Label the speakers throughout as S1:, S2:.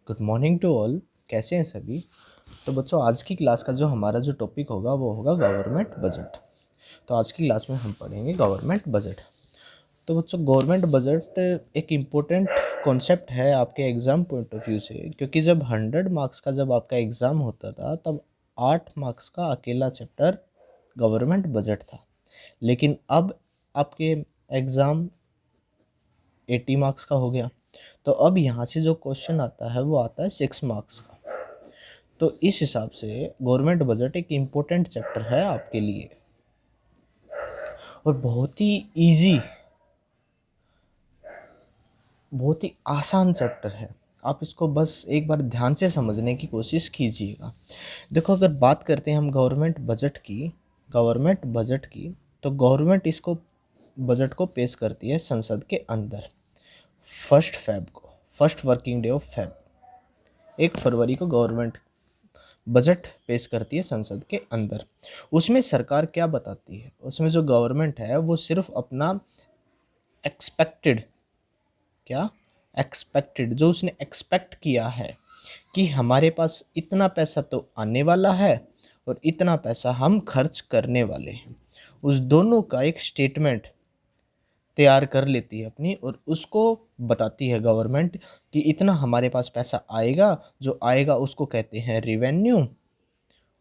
S1: Good morning to all. कैसे हैं सभी। तो बच्चों, आज की क्लास का जो हमारा जो टॉपिक होगा वो होगा गवर्नमेंट बजट। तो आज की क्लास में हम पढ़ेंगे गवर्नमेंट बजट। तो बच्चों, गवर्नमेंट बजट एक इम्पोर्टेंट कॉन्सेप्ट है आपके एग्ज़ाम पॉइंट ऑफ व्यू से, क्योंकि जब 100 मार्क्स का जब आपका एग्ज़ाम होता था तब 8 मार्क्स का अकेला चैप्टर गवर्नमेंट बजट था। लेकिन अब आपके एग्ज़ाम 80 मार्क्स का हो गया। तो अब यहाँ से जो क्वेश्चन आता है वो आता है 6 मार्क्स का। तो इस हिसाब से गवर्नमेंट बजट एक इम्पोर्टेंट चैप्टर है आपके लिए और बहुत ही आसान चैप्टर है। आप इसको बस एक बार ध्यान से समझने की कोशिश कीजिएगा। देखो, अगर बात करते हैं हम गवर्नमेंट बजट की, तो गवर्नमेंट इसको बजट को पेश करती है संसद के अंदर first working day of Feb, 1 फरवरी को गवर्नमेंट बजट पेश करती है संसद के अंदर। उसमें सरकार क्या बताती है, उसमें जो गवर्नमेंट है वो सिर्फ अपना एक्सपेक्टेड जो उसने एक्सपेक्ट किया है कि हमारे पास इतना पैसा तो आने वाला है और इतना पैसा हम खर्च करने वाले हैं, उस दोनों का एक स्टेटमेंट तैयार कर लेती है अपनी, और उसको बताती है गवर्नमेंट कि इतना हमारे पास पैसा आएगा। जो आएगा उसको कहते हैं रिवेन्यू,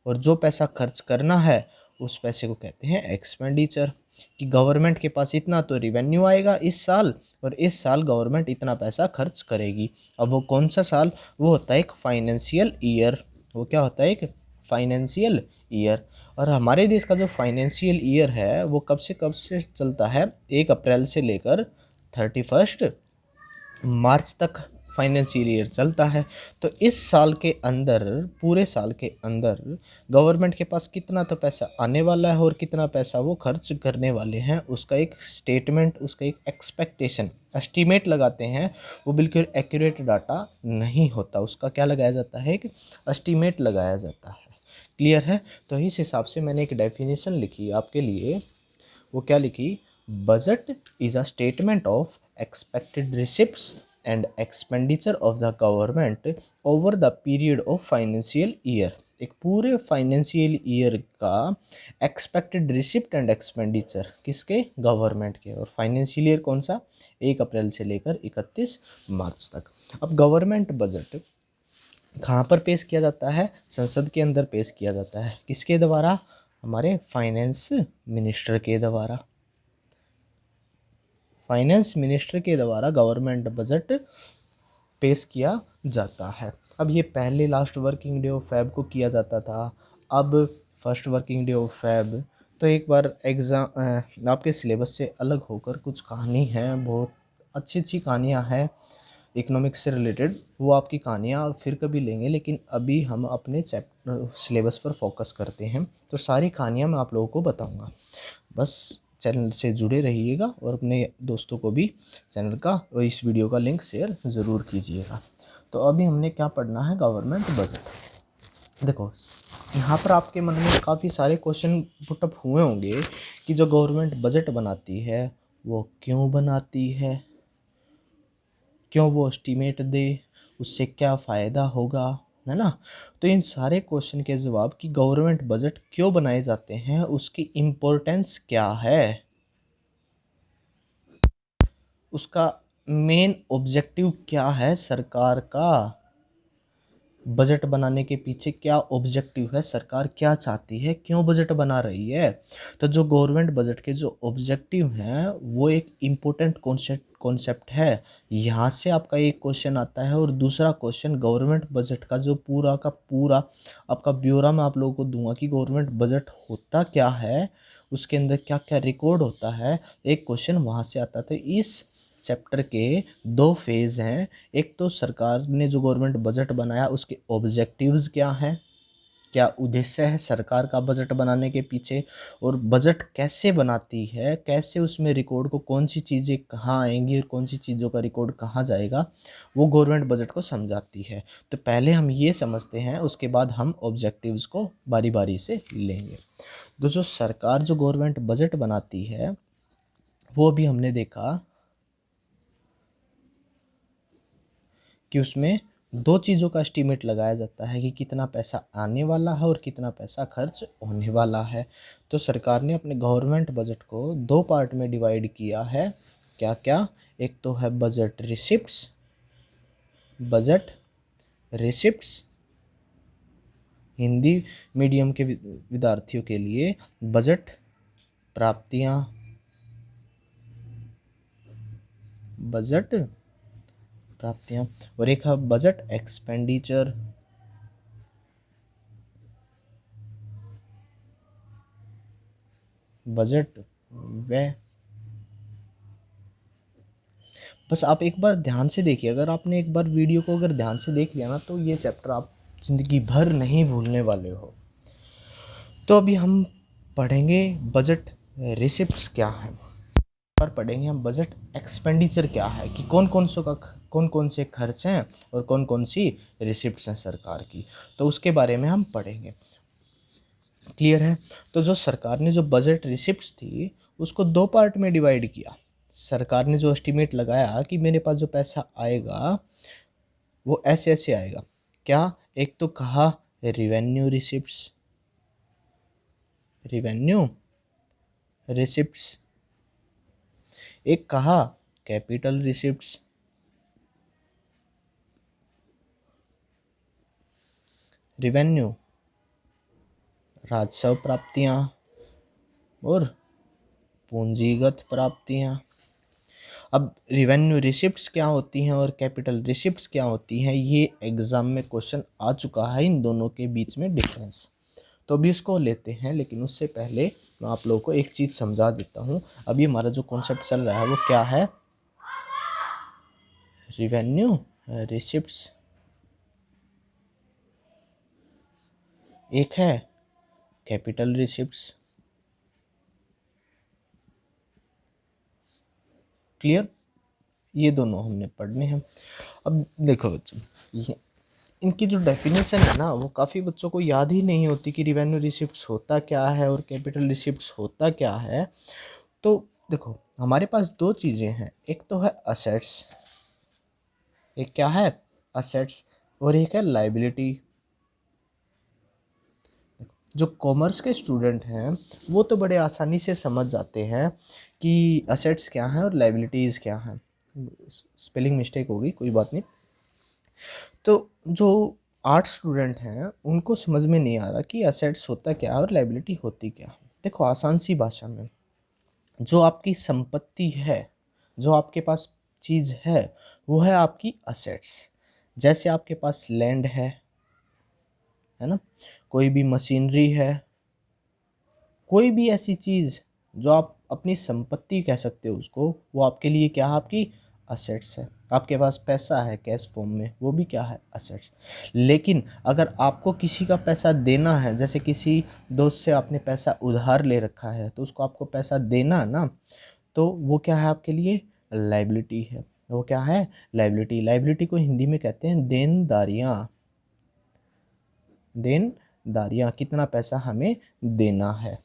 S1: और जो पैसा खर्च करना है उस पैसे को कहते हैं एक्सपेंडिचर। कि गवर्नमेंट के पास इतना तो रिवेन्यू आएगा इस साल, और इस साल गवर्नमेंट इतना पैसा खर्च करेगी। अब वो कौन सा साल, वो होता है एक फाइनेंशियल ईयर। वो क्या होता है, एक फाइनेंशियल ईयर। और हमारे देश का जो फाइनेंशियल ईयर है वो कब से चलता है, 1 अप्रैल से लेकर 31 मार्च तक फाइनेंशियल ईयर चलता है। तो इस साल के अंदर, पूरे साल के अंदर गवर्नमेंट के पास कितना तो पैसा आने वाला है और कितना पैसा वो खर्च करने वाले हैं, उसका एक स्टेटमेंट, उसका एक एक्सपेक्टेशन, एस्टीमेट लगाते हैं। वो बिल्कुल एक्यूरेट डाटा नहीं होता, उसका क्या लगाया जाता है, एक एस्टीमेट लगाया जाता है। क्लियर है। तो इस हिसाब से मैंने एक डेफिनेशन लिखी आपके लिए। वो क्या लिखी, budget is a statement of expected receipts and expenditure of the government over the period of financial year. एक पूरे फाइनेंशियल ईयर का एक्सपेक्टेड रिसिप्ट एंड एक्सपेंडिचर किसके, गवर्नमेंट के। और फाइनेंशियल ईयर कौन सा, 1 अप्रैल से लेकर 31 मार्च तक। अब गवर्नमेंट बजट कहाँ पर पेश किया जाता है, संसद के अंदर पेश किया जाता है। किसके द्वारा, हमारे फाइनेंस मिनिस्टर के द्वारा। फाइनेंस मिनिस्टर के द्वारा गवर्नमेंट बजट पेश किया जाता है। अब ये पहले last working day of Feb को किया जाता था, अब first working day of Feb. तो एक बार एग्ज़ाम आपके सिलेबस से अलग होकर कुछ कहानी है, बहुत अच्छी अच्छी कहानियाँ हैं इकोनॉमिक्स से रिलेटेड, वो आपकी कहानियाँ फिर कभी लेंगे। लेकिन अभी हम अपने सिलेबस पर फोकस करते हैं, तो सारी कहानियाँ मैं आप लोगों को बताऊँगा। बस चैनल से जुड़े रहिएगा और अपने दोस्तों को भी चैनल का और इस वीडियो का लिंक शेयर ज़रूर कीजिएगा। तो अभी हमने क्या पढ़ना है, गवर्नमेंट बजट। देखो, यहाँ पर आपके मन में काफ़ी सारे क्वेश्चन पुटअप हुए होंगे कि जो गवर्नमेंट बजट बनाती है वो क्यों बनाती है, क्यों वो एस्टीमेट दे, उससे क्या फ़ायदा होगा, है ना। तो इन सारे क्वेश्चन के जवाब कि गवर्नमेंट बजट क्यों बनाए जाते हैं, उसकी इम्पोर्टेंस क्या है, उसका मेन ऑब्जेक्टिव क्या है, सरकार का बजट बनाने के पीछे क्या ऑब्जेक्टिव है, सरकार क्या चाहती है, क्यों बजट बना रही है। तो जो गवर्नमेंट बजट के जो ऑब्जेक्टिव हैं वो एक इम्पोर्टेंट कॉन्सेप्ट है। यहाँ से आपका एक क्वेश्चन आता है। और दूसरा क्वेश्चन, गवर्नमेंट बजट का जो पूरा का पूरा आपका ब्यौरा मैं आप लोगों को दूंगा कि गवर्नमेंट बजट होता क्या है, उसके अंदर क्या क्या रिकॉर्ड होता है, एक क्वेश्चन वहाँ से आता। तो इस चैप्टर के 2 फेज़ हैं। एक तो सरकार ने जो गवर्नमेंट बजट बनाया उसके ऑब्जेक्टिव्स क्या हैं, क्या उद्देश्य है सरकार का बजट बनाने के पीछे, और बजट कैसे बनाती है, कैसे उसमें रिकॉर्ड को कौन सी चीज़ें कहाँ आएंगी और कौन सी चीज़ों का रिकॉर्ड कहाँ जाएगा, वो गवर्नमेंट बजट को समझाती है। तो पहले हम ये समझते हैं, उसके बाद हम ऑब्जेक्टिव्स को बारी बारी से लेंगे। तो जो सरकार जो गवर्नमेंट बजट बनाती है वो भी हमने देखा कि उसमें दो चीज़ों का एस्टीमेट लगाया जाता है कि कितना पैसा आने वाला है और कितना पैसा खर्च होने वाला है। तो सरकार ने अपने गवर्नमेंट बजट को दो पार्ट में डिवाइड किया है। क्या क्या? एक तो है budget receipts, budget receipts Hindi medium के विद्यार्थियों के लिए बजट प्राप्तियां, बजट प्राप्तियां, और एक है बजट एक्सपेंडिचर, बजट व्यय। बस आप एक बार ध्यान से देखिए, अगर आपने एक बार वीडियो को अगर ध्यान से देख लिया ना, तो ये चैप्टर आप जिंदगी भर नहीं भूलने वाले हो। तो अभी हम पढ़ेंगे बजट रिसिप्ट्स क्या है, और पढ़ेंगे हम बजट एक्सपेंडिचर क्या है, कि कौन कौन से खर्च हैं और कौन कौन सी रिसिप्ट्स हैं सरकार की। तो उसके बारे में हम पढ़ेंगे। क्लियर है? तो जो सरकार ने जो बजट रिसिप्ट्स थी उसको दो पार्ट में डिवाइड किया। सरकार ने जो एस्टीमेट लगाया कि मेरे पास जो पैसा आएगा वो ऐसे ऐसे आएगा। क्या? एक तो कहा रिवेन्यू रिसिप्ट्स, रिवेन्यू रिसिप्ट्स, एक कहा कैपिटल रिसिप्ट्स, रिवेन्यू राजस्व प्राप्तियां और पूंजीगत प्राप्तियां। अब रिवेन्यू रिसिप्ट्स क्या होती हैं और कैपिटल रिसिप्ट्स क्या होती हैं, ये एग्जाम में क्वेश्चन आ चुका है, इन दोनों के बीच में डिफरेंस। तो अभी इसको लेते हैं, लेकिन उससे पहले मैं आप लोगों को एक चीज़ समझा देता हूँ। अभी हमारा जो कॉन्सेप्ट चल रहा है वो क्या है? रिवेन्यू रिसिप्ट्स, एक है कैपिटल रिसिप्ट्स। क्लियर? ये दोनों हमने पढ़ने हैं। अब देखो बच्चों, ये इनकी जो डेफिनेशन है ना, वो काफ़ी बच्चों को याद ही नहीं होती कि रिवेन्यू रिसिप्ट्स होता क्या है और कैपिटल रिसिप्ट्स होता क्या है। तो देखो, हमारे पास दो चीज़ें हैं, एक तो है असेट्स, एक क्या है? असेट्स, और एक है लाइबिलिटी। जो कॉमर्स के स्टूडेंट हैं वो तो बड़े आसानी से समझ जाते हैं कि असेट्स क्या हैं और लाइबिलिटीज़ क्या हैं। स्पेलिंग मिस्टेक होगी, कोई बात नहीं। तो जो आर्ट्स स्टूडेंट हैं उनको समझ में नहीं आ रहा कि असेट्स होता क्या है और लाइबिलिटी होती क्या है। देखो, आसान सी भाषा में, जो आपकी संपत्ति है, जो आपके पास चीज़ है, वो है आपकी असेट्स। जैसे आपके पास लैंड है ना, कोई भी मशीनरी है, कोई भी ऐसी चीज़ जो आप अपनी संपत्ति कह सकते हो उसको, वो आपके लिए क्या है? आपकी असेट्स है। आपके पास पैसा है कैश फॉर्म में, वो भी क्या है? असेट्स। लेकिन अगर आपको किसी का पैसा देना है, जैसे किसी दोस्त से आपने पैसा उधार ले रखा है, तो उसको आपको पैसा देना है ना, तो वो क्या है आपके लिए? लाइबिलिटी है। वो क्या है? लाइबिलिटी। लाइबिलिटी को हिंदी में कहते हैं देनदारियाँ, देनदारियाँ, कितना पैसा हमें देना है।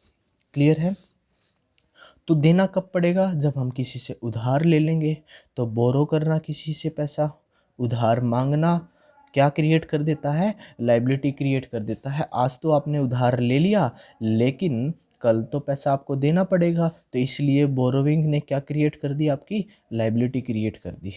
S1: क्लियर है? तो देना कब पड़ेगा? जब हम किसी से उधार ले लेंगे। तो बोरो करना, किसी से पैसा उधार मांगना, क्या क्रिएट कर देता है? लाइबिलिटी क्रिएट कर देता है। आज तो आपने उधार ले लिया, लेकिन कल तो पैसा आपको देना पड़ेगा, तो इसलिए बोरोविंग ने क्या क्रिएट कर दी? आपकी लाइबिलिटी क्रिएट कर दी।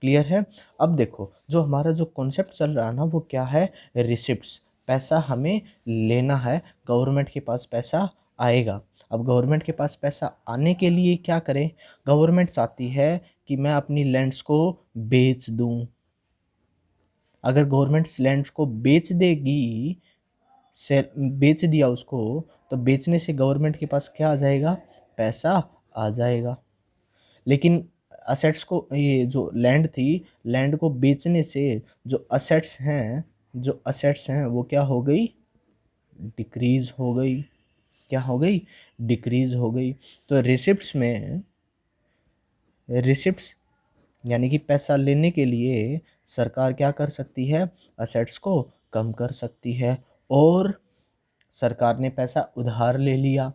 S1: क्लियर है? अब देखो, जो हमारा जो कॉन्सेप्ट चल रहा है ना, वो क्या है? रिसिप्ट्स। पैसा हमें लेना है, गवर्नमेंट के पास पैसा आएगा। अब गवर्नमेंट के पास पैसा आने के लिए क्या करें? गवर्नमेंट चाहती है कि मैं अपनी लैंड्स को बेच दूं। अगर गवर्नमेंट लैंड्स को बेच देगी, से बेच दिया उसको, तो बेचने से गवर्नमेंट के पास क्या आ जाएगा? पैसा आ जाएगा। लेकिन असेट्स को, ये जो लैंड थी, लैंड को बेचने से जो असेट्स हैं वो क्या हो गई? डिक्रीज हो गई। क्या हो गई? डिक्रीज हो गई। तो रिसिप्ट्स यानी कि पैसा लेने के लिए सरकार क्या कर सकती है? असेट्स को कम कर सकती है। और सरकार ने पैसा उधार ले लिया,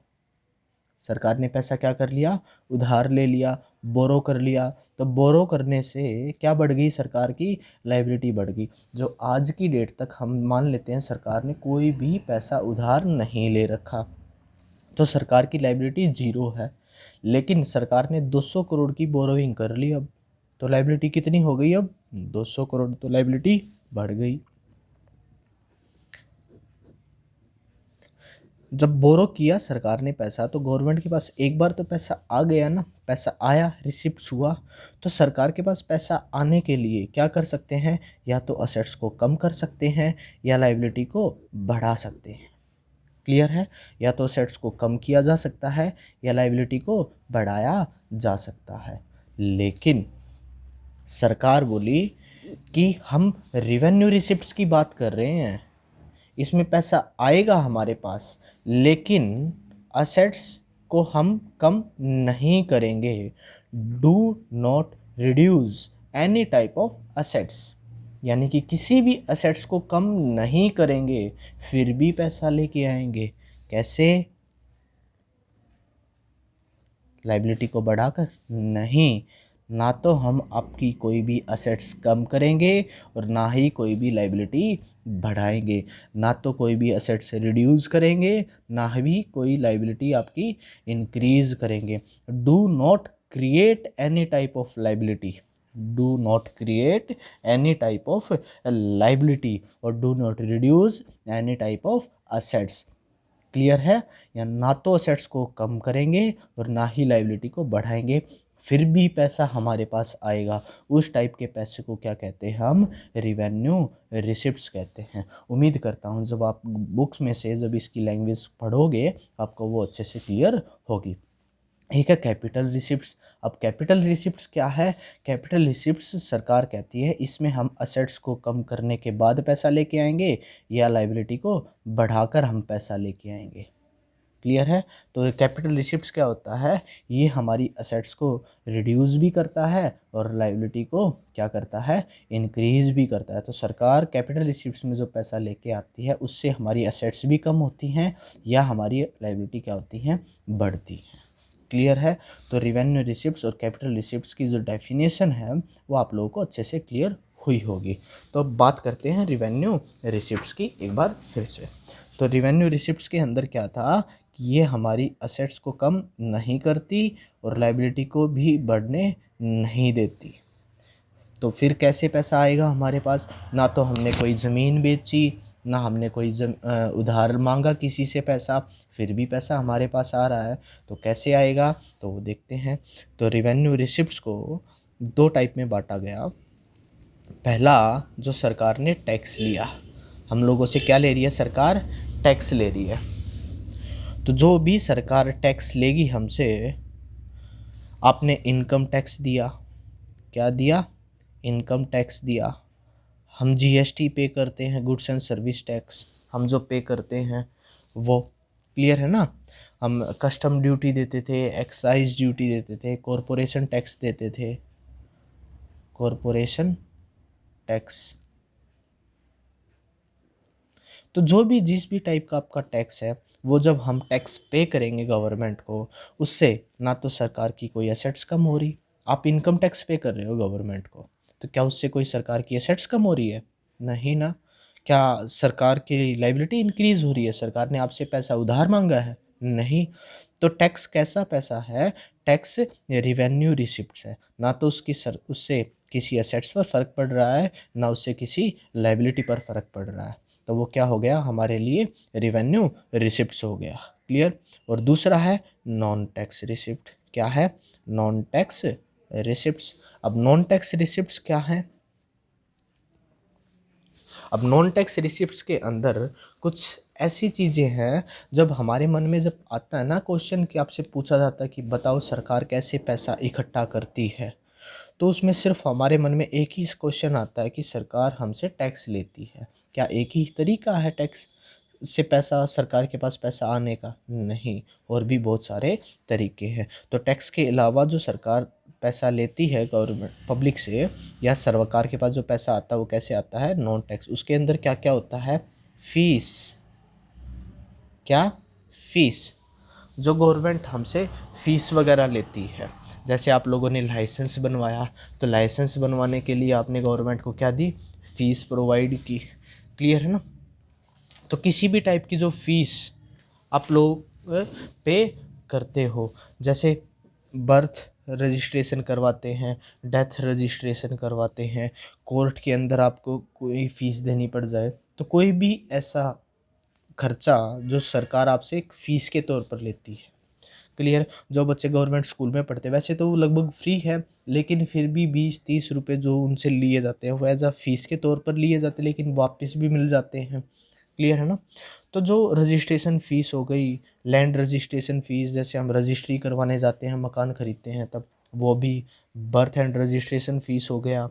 S1: सरकार ने पैसा क्या कर लिया, उधार ले लिया, बोरो कर लिया। तो बोरो करने से क्या बढ़ गई, सरकार की लाइबिलिटी बढ़ गई। जो आज की डेट तक हम मान लेते हैं सरकार ने कोई भी पैसा उधार नहीं ले रखा, तो सरकार की लाइबिलिटी जीरो है। लेकिन सरकार ने 200 करोड़ की बोरोइंग कर ली अब, तो लाइबिलिटी कितनी हो गई अब, 200 करोड़, तो लाइबिलिटी बढ़ गई। जब बोरो किया सरकार ने पैसा, तो गवर्नमेंट के पास एक बार तो पैसा आ गया ना, पैसा आया, रिसिप्ट हुआ। तो सरकार के पास पैसा आने के लिए क्या कर सकते हैं, या तो असेट्स को कम कर सकते हैं या लाइबिलिटी को बढ़ा सकते हैं। क्लियर है, या तो असेट्स को कम किया जा सकता है या लाइबिलिटी को बढ़ाया जा सकता है। लेकिन सरकार बोली कि हम रिवेन्यू रिसिप्ट्स की बात कर रहे हैं, इसमें पैसा आएगा हमारे पास, लेकिन असेट्स को हम कम नहीं करेंगे। Do not reduce any type of assets, यानी कि किसी भी असेट्स को कम नहीं करेंगे, फिर भी पैसा लेके आएंगे। कैसे, लाइबिलिटी को बढ़ाकर नहीं, ना तो हम आपकी कोई भी असेट्स कम करेंगे और ना ही कोई भी लाइबिलिटी बढ़ाएंगे, ना तो कोई भी असेट्स रिड्यूस करेंगे, ना ही कोई लाइबिलिटी आपकी इंक्रीज करेंगे। Do not create any type of liability, do not create any type of liability और do not reduce any type of assets. Clear है, या ना तो असेट्स को कम करेंगे और ना ही लाइबिलिटी को बढ़ाएंगे, फिर भी पैसा हमारे पास आएगा। उस टाइप के पैसे को क्या कहते हैं हम, रिवेन्यू रिसिप्ट्स कहते हैं। उम्मीद करता हूँ जब आप बुक्स में से जब इसकी लैंग्वेज पढ़ोगे आपको वो अच्छे से क्लियर होगी। एक है कैपिटल रिसिप्ट्स। अब कैपिटल रिसिप्ट्स क्या है, कैपिटल रिसिप्ट्स सरकार कहती है इसमें हम असेट्स को कम करने के बाद पैसा लेके आएंगे या लाइबिलिटी को बढ़ाकर हम पैसा लेके आएंगे। क्लियर है, तो कैपिटल रिसिप्ट्स क्या होता है, ये हमारी असेट्स को रिड्यूस भी करता है और लाइबिलिटी को क्या करता है, इंक्रीज भी करता है। तो सरकार कैपिटल रिसिप्ट्स में जो पैसा लेके आती है उससे हमारी असेट्स भी कम होती हैं या हमारी लाइबिलिटी क्या होती हैं, बढ़ती है। क्लियर है, तो रिवेन्यू रिसिप्ट्स और कैपिटल रिसिप्ट्स की जो डेफिनेशन है वो आप लोगों को अच्छे से क्लियर हुई होगी। तो अब बात करते हैं रिवेन्यू रिसिप्ट्स की एक बार फिर से। तो रिवेन्यू रिसिप्ट्स के अंदर क्या था कि ये हमारी असेट्स को कम नहीं करती और लाइबिलिटी को भी बढ़ने नहीं देती। तो फिर कैसे पैसा आएगा हमारे पास, ना तो हमने कोई ज़मीन बेची, ना हमने कोई उधार मांगा किसी से पैसा, फिर भी पैसा हमारे पास आ रहा है। तो कैसे आएगा, तो वो देखते हैं। तो रिवेन्यू रिसिप्ट्स को दो टाइप में बांटा गया। पहला, जो सरकार ने टैक्स लिया, हम लोगों से क्या ले रही है सरकार, टैक्स ले रही है। तो जो भी सरकार टैक्स लेगी हमसे, आपने इनकम टैक्स दिया, क्या दिया, इनकम टैक्स दिया। हम जीएसटी पे करते हैं, गुड्स एंड सर्विस टैक्स, हम जो पे करते हैं वो, क्लियर है ना। हम कस्टम ड्यूटी देते थे, एक्साइज ड्यूटी देते थे, कॉरपोरेशन टैक्स देते थे, कॉरपोरेशन टैक्स। तो जो भी जिस भी टाइप का आपका टैक्स है, वो जब हम टैक्स पे करेंगे गवर्नमेंट को, उससे ना तो सरकार की कोई एसेट्स कम हो रही, आप इनकम टैक्स पे कर रहे हो गवर्नमेंट को, तो क्या उससे कोई सरकार की एसेट्स कम हो रही है, नहीं ना। क्या सरकार की लाइबिलिटी इंक्रीज हो रही है, सरकार ने आपसे पैसा उधार मांगा है, नहीं। तो टैक्स कैसा पैसा है, टैक्स रिवेन्यू रिसिप्ट है, ना तो उससे किसी एसेट्स पर फ़र्क पड़ रहा है, ना उससे किसी लाइबिलिटी पर फ़र्क पड़ रहा है। तो वो क्या हो गया हमारे लिए, रिवेन्यू रिसिप्ट्स हो गया। क्लियर। और दूसरा है नॉन टैक्स रिसिप्ट। क्या है, नॉन टैक्स रिसिप्ट्स। अब नॉन टैक्स रिसिप्ट्स क्या है, अब नॉन टैक्स रिसिप्ट्स के अंदर कुछ ऐसी चीज़ें हैं, जब हमारे मन में जब आता है ना क्वेश्चन कि आपसे पूछा जाता है कि बताओ सरकार कैसे पैसा इकट्ठा करती है, तो उसमें सिर्फ हमारे मन में एक ही क्वेश्चन आता है कि सरकार हमसे टैक्स लेती है। क्या एक ही तरीका है टैक्स से पैसा, सरकार के पास पैसा आने का, नहीं, और भी बहुत सारे तरीके हैं। तो टैक्स के अलावा जो सरकार पैसा लेती है गवर्नमेंट पब्लिक से, या सरकार के पास जो पैसा आता है वो कैसे आता है, नॉन टैक्स। उसके अंदर क्या क्या होता है, फीस, क्या, फीस, जो गवर्नमेंट हमसे फ़ीस वगैरह लेती है। जैसे आप लोगों ने लाइसेंस बनवाया, तो लाइसेंस बनवाने के लिए आपने गवर्नमेंट को क्या दी, फ़ीस प्रोवाइड की। क्लियर है ना। तो किसी भी टाइप की जो फ़ीस आप लोग पे करते हो, जैसे बर्थ रजिस्ट्रेशन करवाते हैं, डेथ रजिस्ट्रेशन करवाते हैं, कोर्ट के अंदर आपको कोई फ़ीस देनी पड़ जाए, तो कोई भी ऐसा खर्चा जो सरकार आपसे एक फ़ीस के तौर पर लेती है। क्लियर। जो बच्चे गवर्नमेंट स्कूल में पढ़ते हैं, वैसे तो वो लगभग फ्री है, लेकिन फिर भी 20-30 रुपये जो उनसे लिए जाते हैं वो एज अ फ़ीस के तौर पर लिए जाते हैं, लेकिन वापस भी मिल जाते हैं। क्लियर है ना। तो जो रजिस्ट्रेशन फ़ीस हो गई, लैंड रजिस्ट्रेशन फ़ीस, जैसे हम रजिस्ट्री करवाने जाते हैं, मकान ख़रीदते हैं तब, वो भी बर्थ एंड रजिस्ट्रेशन फ़ीस हो गया।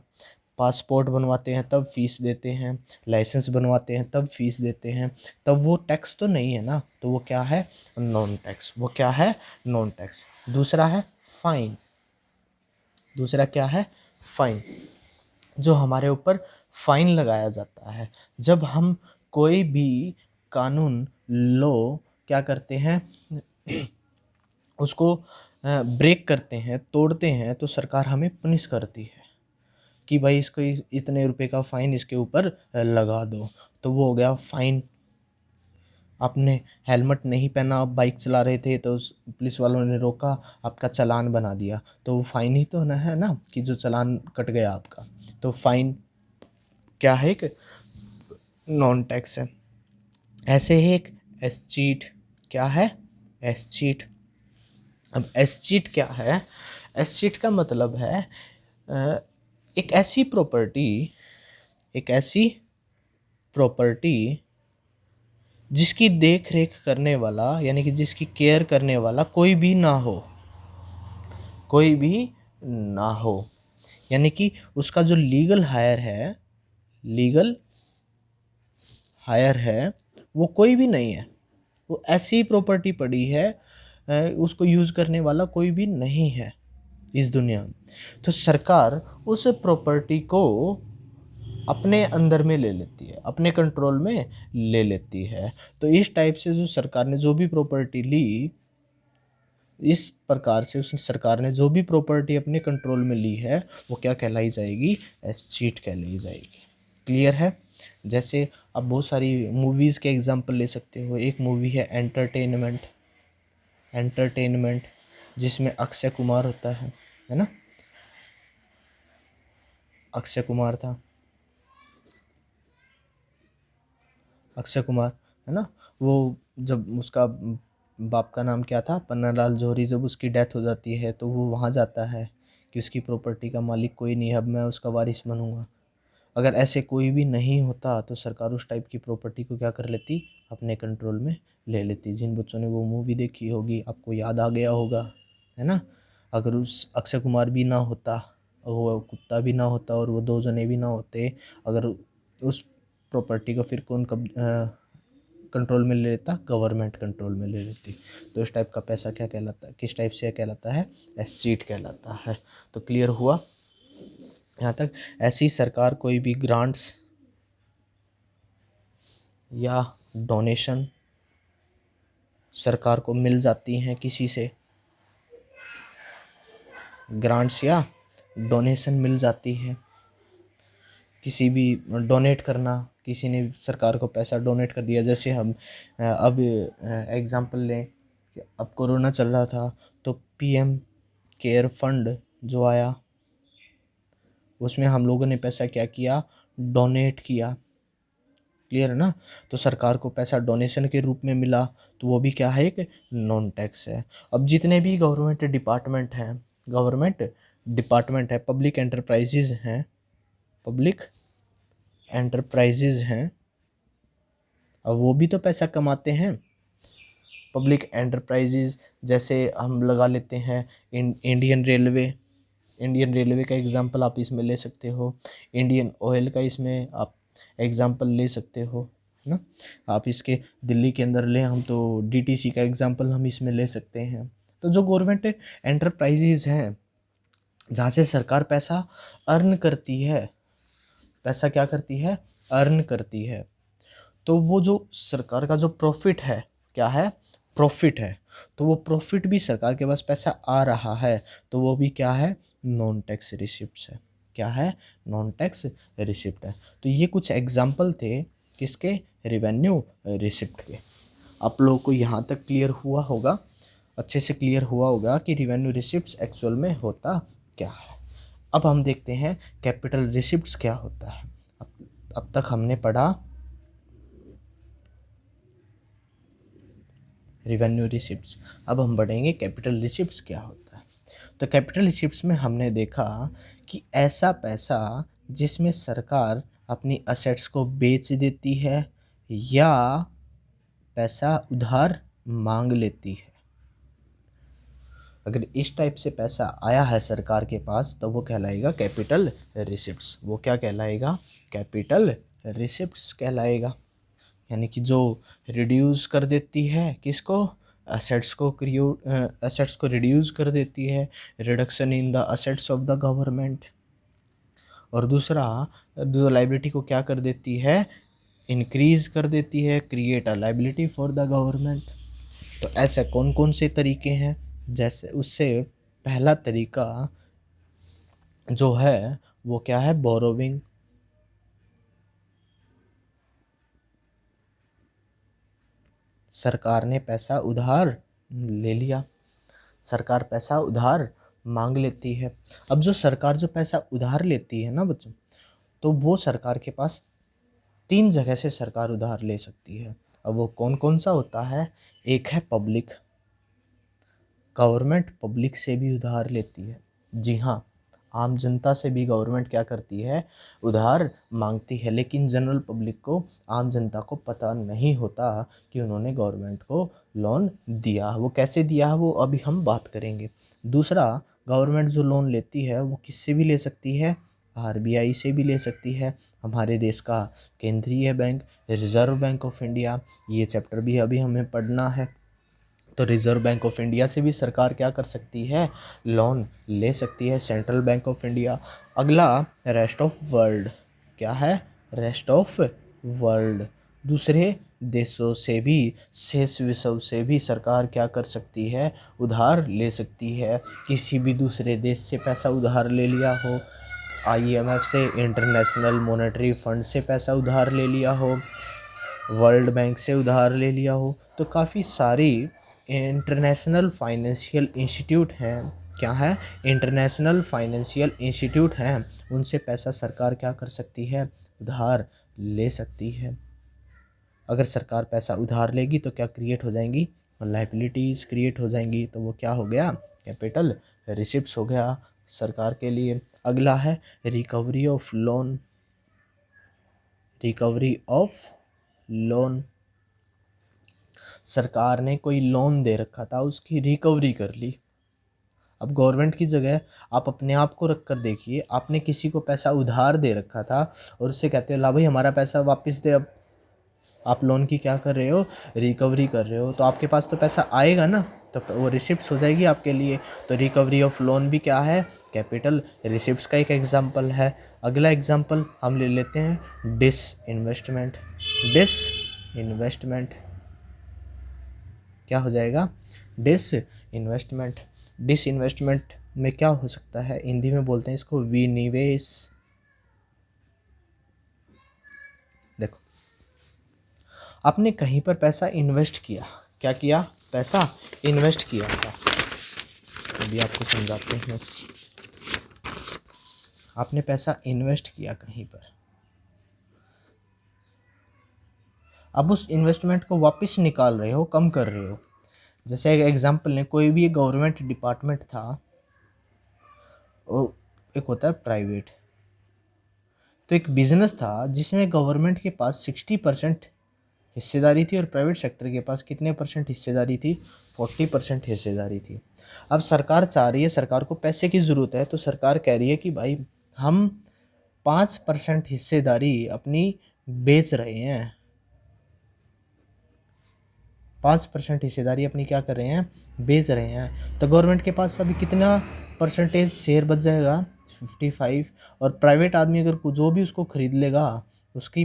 S1: पासपोर्ट बनवाते हैं तब फ़ीस देते हैं, लाइसेंस बनवाते हैं तब फ़ीस देते हैं, तब वो टैक्स तो नहीं है ना, तो वो क्या है, नॉन टैक्स। वो क्या है, नॉन टैक्स। दूसरा है फ़ाइन। दूसरा क्या है, फ़ाइन। जो हमारे ऊपर फ़ाइन लगाया जाता है जब हम कोई भी कानून, लॉ क्या करते हैं, उसको ब्रेक करते हैं, तोड़ते हैं, तो सरकार हमें पनिश करती है कि भाई इसको इतने रुपए का फ़ाइन इसके ऊपर लगा दो। तो वो हो गया फ़ाइन। आपने हेलमेट नहीं पहना, आप बाइक चला रहे थे तो पुलिस वालों ने रोका, आपका चालान बना दिया, तो वो फ़ाइन ही तो ना है ना, कि जो चालान कट गया आपका। तो फ़ाइन क्या है, एक नॉन टैक्स है। ऐसे ही एक एस चीट। क्या है, एस चीट। अब एस चीट क्या है, एस चीट का मतलब है एक ऐसी प्रॉपर्टी, एक ऐसी प्रॉपर्टी जिसकी देख रेख करने वाला, यानी कि जिसकी केयर करने वाला कोई भी ना हो, कोई भी ना हो, यानी कि उसका जो लीगल हायर है, लीगल हायर है, वो कोई भी नहीं है। वो ऐसी प्रॉपर्टी पड़ी है, उसको यूज़ करने वाला कोई भी नहीं है इस दुनिया में। तो सरकार उस प्रॉपर्टी को अपने अंदर में ले लेती है, अपने कंट्रोल में ले लेती है। तो इस टाइप से जो सरकार ने जो भी प्रॉपर्टी ली, इस प्रकार से उस सरकार ने जो भी प्रॉपर्टी अपने कंट्रोल में ली है, वो क्या कहलाई जाएगी, एस चीट कहलाई जाएगी। क्लियर है। जैसे आप बहुत सारी मूवीज़ के एग्जांपल ले सकते हो। एक मूवी है एंटरटेनमेंट, एंटरटेनमेंट जिसमें अक्षय कुमार होता है ना, अक्षय कुमार था, अक्षय कुमार, है ना। वो जब उसका बाप का नाम क्या था, पन्नालाल जौहरी, जब उसकी डेथ हो जाती है तो वो वहाँ जाता है कि उसकी प्रॉपर्टी का मालिक कोई नहीं है, अब मैं उसका वारिस बनूंगा। अगर ऐसे कोई भी नहीं होता तो सरकार उस टाइप की प्रॉपर्टी को क्या कर लेती, अपने कंट्रोल में ले लेती। जिन बच्चों ने वो मूवी देखी होगी आपको याद आ गया होगा, है ना। अगर उस अक्षय कुमार भी ना होता, वो कुत्ता भी ना होता और वो दो जने भी ना होते, अगर उस प्रॉपर्टी को फिर कौन कब कंट्रोल में ले लेता, गवर्नमेंट कंट्रोल में ले लेती। तो इस टाइप का पैसा क्या कहलाता है, किस टाइप से कहलाता है, एस्चीट कहलाता है। तो क्लियर हुआ यहाँ तक। ऐसी सरकार कोई भी ग्रांट्स या डोनेशन सरकार को मिल जाती हैं किसी से, ग्रांट्स या डोनेशन मिल जाती है, किसी भी डोनेट करना, किसी ने सरकार को पैसा डोनेट कर दिया। जैसे हम अब एग्ज़ाम्पल लें कि अब कोरोना चल रहा था तो पीएम केयर फंड जो आया, उसमें हम लोगों ने पैसा क्या किया, डोनेट किया। क्लियर है ना। तो सरकार को पैसा डोनेशन के रूप में मिला, तो वो भी क्या है, एक नॉन टैक्स है। अब जितने भी गवर्नमेंट डिपार्टमेंट हैं, गवर्नमेंट डिपार्टमेंट है, पब्लिक एंटरप्राइजेज हैं, पब्लिक एंटरप्राइजेज हैं, अब वो भी तो पैसा कमाते हैं। पब्लिक एंटरप्राइजेज जैसे हम लगा लेते हैं इंडियन रेलवे, इंडियन रेलवे का एग्जांपल आप इसमें ले सकते हो। इंडियन ऑयल का इसमें आप एग्जांपल ले सकते हो, है ना। आप इसके दिल्ली के अंदर लें हम तो डीटीसी का एग्जांपल हम इसमें ले सकते हैं। तो जो गवर्नमेंट एंटरप्राइजेज हैं, जहाँ से सरकार पैसा अर्न करती है, पैसा क्या करती है, अर्न करती है, तो वो जो सरकार का जो प्रॉफिट है क्या है, प्रॉफिट है, तो वो प्रॉफिट भी सरकार के पास पैसा आ रहा है, तो वो भी क्या है, नॉन टैक्स रिसिप्ट है। क्या है, नॉन टैक्स रिसिप्ट है। तो ये कुछ एग्जाम्पल थे किसके, रेवेन्यू रिसिप्ट के। आप लोगों को यहाँ तक क्लियर हुआ होगा, अच्छे से क्लियर हुआ होगा कि रेवेन्यू रिसिप्ट्स एक्चुअल में होता क्या है। अब हम देखते हैं कैपिटल रिसिप्ट्स क्या होता है। अब तक हमने पढ़ा रेवेन्यू रिसिप्ट्स, अब हम बढ़ेंगे कैपिटल रिसिप्ट्स क्या होता है। तो कैपिटल रिसिप्ट्स में हमने देखा कि ऐसा पैसा जिसमें सरकार अपनी असेट्स को बेच देती है या पैसा उधार मांग लेती है। अगर इस टाइप से पैसा आया है सरकार के पास तो वो कहलाएगा कैपिटल रिसिप्ट्स। वो क्या कहलाएगा, कैपिटल रिसिप्ट्स कहलाएगा। यानी कि जो रिड्यूस कर देती है किसको, असेट्स को रिड्यूस कर देती है, reduction in the assets of the government. और दूसरा जो लाइबिलिटी को क्या कर देती है, इंक्रीज कर देती है, create a liability for the government. तो ऐसे कौन कौन से तरीके हैं, जैसे उससे पहला तरीका जो है वो क्या है, बोरोविंग। सरकार ने पैसा उधार ले लिया, सरकार पैसा उधार मांग लेती है। अब जो सरकार जो पैसा उधार लेती है ना बच्चों, तो वो सरकार के पास 3 जगह से सरकार उधार ले सकती है। अब वो कौन कौन सा होता है, एक है पब्लिक, गवर्नमेंट पब्लिक से भी उधार लेती है। जी हाँ, आम जनता से भी गवर्नमेंट क्या करती है, उधार मांगती है, लेकिन जनरल पब्लिक को, आम जनता को पता नहीं होता कि उन्होंने गवर्नमेंट को लोन दिया। वो कैसे दिया है वो अभी हम बात करेंगे। दूसरा, गवर्नमेंट जो लोन लेती है वो किससे भी ले सकती है, आरबीआई से भी ले सकती है, हमारे देश का केंद्रीय bank reserve bank of India. ये चैप्टर भी अभी हमें पढ़ना है। तो रिजर्व बैंक ऑफ इंडिया से भी सरकार क्या कर सकती है, लोन ले सकती है, सेंट्रल बैंक ऑफ इंडिया। अगला, रेस्ट ऑफ वर्ल्ड। क्या है, रेस्ट ऑफ वर्ल्ड। दूसरे देशों से भी, शेष विश्व से भी सरकार क्या कर सकती है, उधार ले सकती है। किसी भी दूसरे देश से पैसा उधार ले लिया हो, आईएमएफ से, इंटरनेशनल मॉनेटरी फंड से पैसा उधार ले लिया हो, वर्ल्ड बैंक से उधार ले लिया हो, तो काफ़ी सारी इंटरनेशनल फाइनेंशियल इंस्टीट्यूट हैं। क्या है, इंटरनेशनल फाइनेंशियल इंस्टीट्यूट हैं, उनसे पैसा सरकार क्या कर सकती है, उधार ले सकती है। अगर सरकार पैसा उधार लेगी तो क्या क्रिएट हो जाएंगी, लाइबिलिटीज़ क्रिएट हो जाएंगी। तो वो क्या हो गया, कैपिटल रिसिप्ट्स हो गया सरकार के लिए। अगला है recovery of loan, recovery of loan. सरकार ने कोई लोन दे रखा था, उसकी रिकवरी कर ली। अब गवर्नमेंट की जगह आप अपने आप को रख कर देखिए, आपने किसी को पैसा उधार दे रखा था और उससे कहते हो ला भाई हमारा पैसा वापस दे। अब आप लोन की क्या कर रहे हो, रिकवरी कर रहे हो, तो आपके पास तो पैसा आएगा ना, तो वो रिसिप्ट्स हो जाएगी आपके लिए। तो रिकवरी ऑफ लोन भी क्या है, कैपिटल रिसिप्ट्स का एक एग्जांपल है। अगला एग्जांपल हम ले लेते हैं डिसइन्वेस्टमेंट। डिसइन्वेस्टमेंट क्या हो जाएगा, डिसइन्वेस्टमेंट। डिसइन्वेस्टमेंट में क्या हो सकता है, हिंदी में बोलते हैं इसको विनिवेश। देखो, आपने कहीं पर पैसा इन्वेस्ट किया, क्या किया, पैसा इन्वेस्ट किया था। अभी आपको समझाते हैं। आपने पैसा इन्वेस्ट किया कहीं पर, अब उस इन्वेस्टमेंट को वापस निकाल रहे हो, कम कर रहे हो। जैसे एक एग्जांपल लें, कोई भी एक गवर्नमेंट डिपार्टमेंट था, वो एक होता है प्राइवेट, तो एक बिजनेस था जिसमें गवर्नमेंट के पास 60% हिस्सेदारी थी और प्राइवेट सेक्टर के पास कितने परसेंट हिस्सेदारी थी, 40% हिस्सेदारी थी। अब सरकार चाह रही है, सरकार को पैसे की ज़रूरत है, तो सरकार कह रही है कि भाई हम 5% हिस्सेदारी अपनी बेच रहे हैं, 5% हिस्सेदारी अपनी क्या कर रहे हैं, बेच रहे हैं। तो गवर्नमेंट के पास अभी कितना परसेंटेज शेयर बच जाएगा, 55। और प्राइवेट आदमी अगर जो भी उसको ख़रीद लेगा उसकी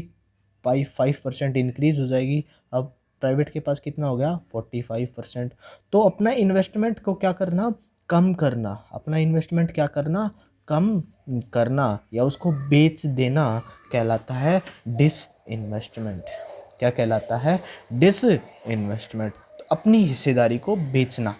S1: 5% इंक्रीज़ हो जाएगी। अब प्राइवेट के पास कितना हो गया 45%। तो अपना इन्वेस्टमेंट को क्या करना, कम करना, अपना इन्वेस्टमेंट क्या करना, कम करना या उसको बेच देना कहलाता है डिस इन्वेस्टमेंट। क्या कहलाता है, डिस इन्वेस्टमेंट। तो अपनी हिस्सेदारी को बेचना,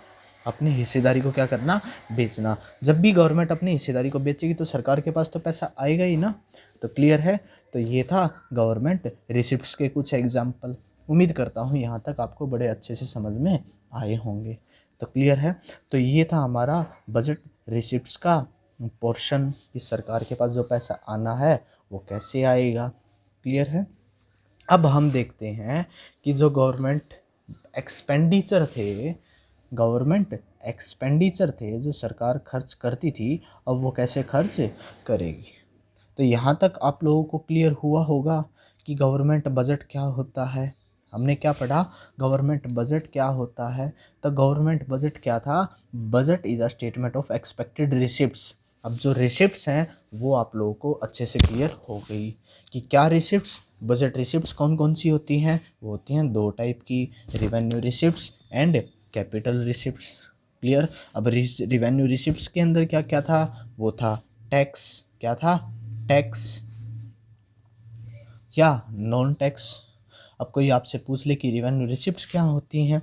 S1: अपनी हिस्सेदारी को क्या करना, बेचना। जब भी गवर्नमेंट अपनी हिस्सेदारी को बेचेगी तो सरकार के पास तो पैसा आएगा ही ना। तो क्लियर है। तो ये था गवर्नमेंट रिसिप्ट्स के कुछ एग्जाम्पल। उम्मीद करता हूँ यहाँ तक आपको बड़े अच्छे से समझ में आए होंगे। तो क्लियर है। तो ये था हमारा बजट रिसिप्ट्स का पोर्शन कि सरकार के पास जो पैसा आना है वो कैसे आएगा। क्लियर है। अब हम देखते हैं कि जो गवर्नमेंट एक्सपेंडिचर थे, गवर्नमेंट एक्सपेंडिचर थे जो सरकार खर्च करती थी, अब वो कैसे खर्च करेगी। तो यहाँ तक आप लोगों को क्लियर हुआ होगा कि गवर्नमेंट बजट क्या होता है। हमने क्या पढ़ा, गवर्नमेंट बजट क्या होता है। तो गवर्नमेंट बजट क्या था, budget is a statement of expected receipts. अब जो रिसिप्ट्स हैं वो आप लोगों को अच्छे से क्लियर हो गई कि क्या रिसिप्ट्स, बजट रिसिप्ट्स कौन कौन सी होती हैं। वो होती हैं दो टाइप की, revenue receipts and capital receipts. Clear. अब रिवेन्यू रिसिप्ट्स के अंदर क्या क्या था, वो था टैक्स, क्या था, टैक्स या नॉन टैक्स। अब कोई आपसे पूछ ले कि रिवेन्यू रिसिप्ट्स क्या होती हैं,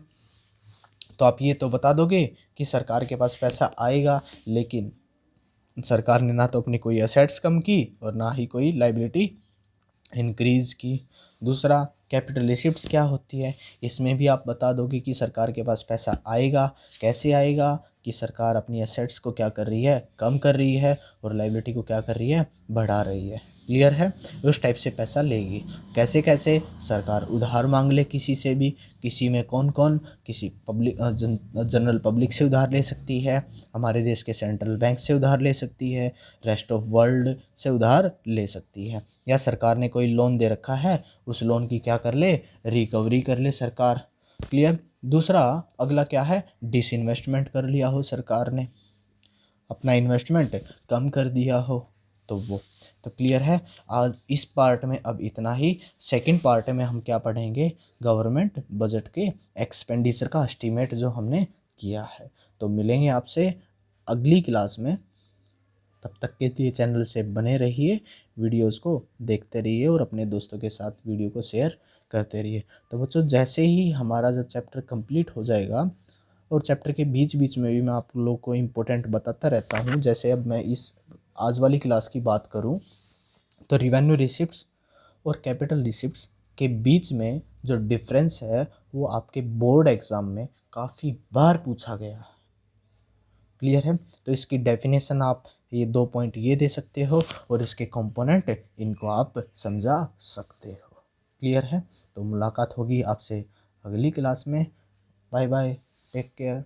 S1: तो आप ये तो बता दोगे कि सरकार के पास पैसा आएगा, लेकिन सरकार ने ना तो अपनी कोई असेट्स कम की और ना ही कोई लाइबिलिटी इंक्रीज की। दूसरा, कैपिटल रिसिप्ट्स क्या होती है, इसमें भी आप बता दोगे कि सरकार के पास पैसा आएगा, कैसे आएगा, कि सरकार अपनी एसेट्स को क्या कर रही है, कम कर रही है, और लाइबिलिटी को क्या कर रही है, बढ़ा रही है। क्लियर है। उस टाइप से पैसा लेगी। कैसे कैसे, सरकार उधार मांग ले किसी से भी, किसी में कौन कौन, किसी पब्लिक जनरल पब्लिक से उधार ले सकती है, हमारे देश के सेंट्रल बैंक से उधार ले सकती है, रेस्ट ऑफ वर्ल्ड से उधार ले सकती है, या सरकार ने कोई लोन दे रखा है उस लोन की क्या कर ले, रिकवरी कर ले सरकार। क्लियर। दूसरा, अगला क्या है, डिसइन्वेस्टमेंट कर लिया हो सरकार ने, अपना इन्वेस्टमेंट कम कर दिया हो, तो वो। तो क्लियर है। आज इस पार्ट में अब इतना ही। सेकंड पार्ट में हम क्या पढ़ेंगे, गवर्नमेंट बजट के एक्सपेंडिचर का एस्टीमेट जो हमने किया है। तो मिलेंगे आपसे अगली क्लास में। तब तक के लिए चैनल से बने रहिए, वीडियोस को देखते रहिए और अपने दोस्तों के साथ वीडियो को शेयर करते रहिए। तो बच्चों, जैसे ही हमारा जब चैप्टर कंप्लीट हो जाएगा, और चैप्टर के बीच बीच में भी मैं आप लोग को इम्पोर्टेंट बताता रहता हूँ, जैसे अब मैं इस आज वाली क्लास की बात करूँ तो रिवेन्यू रिसिप्ट्स और कैपिटल रिसिप्ट्स के बीच में जो डिफरेंस है वो आपके बोर्ड एग्ज़ाम में काफ़ी बार पूछा गया है। क्लियर है। तो इसकी डेफिनेशन आप ये 2 पॉइंट ये दे सकते हो, और इसके कंपोनेंट इनको आप समझा सकते हो। क्लियर है। तो मुलाकात होगी आपसे अगली क्लास में। Bye bye, take care.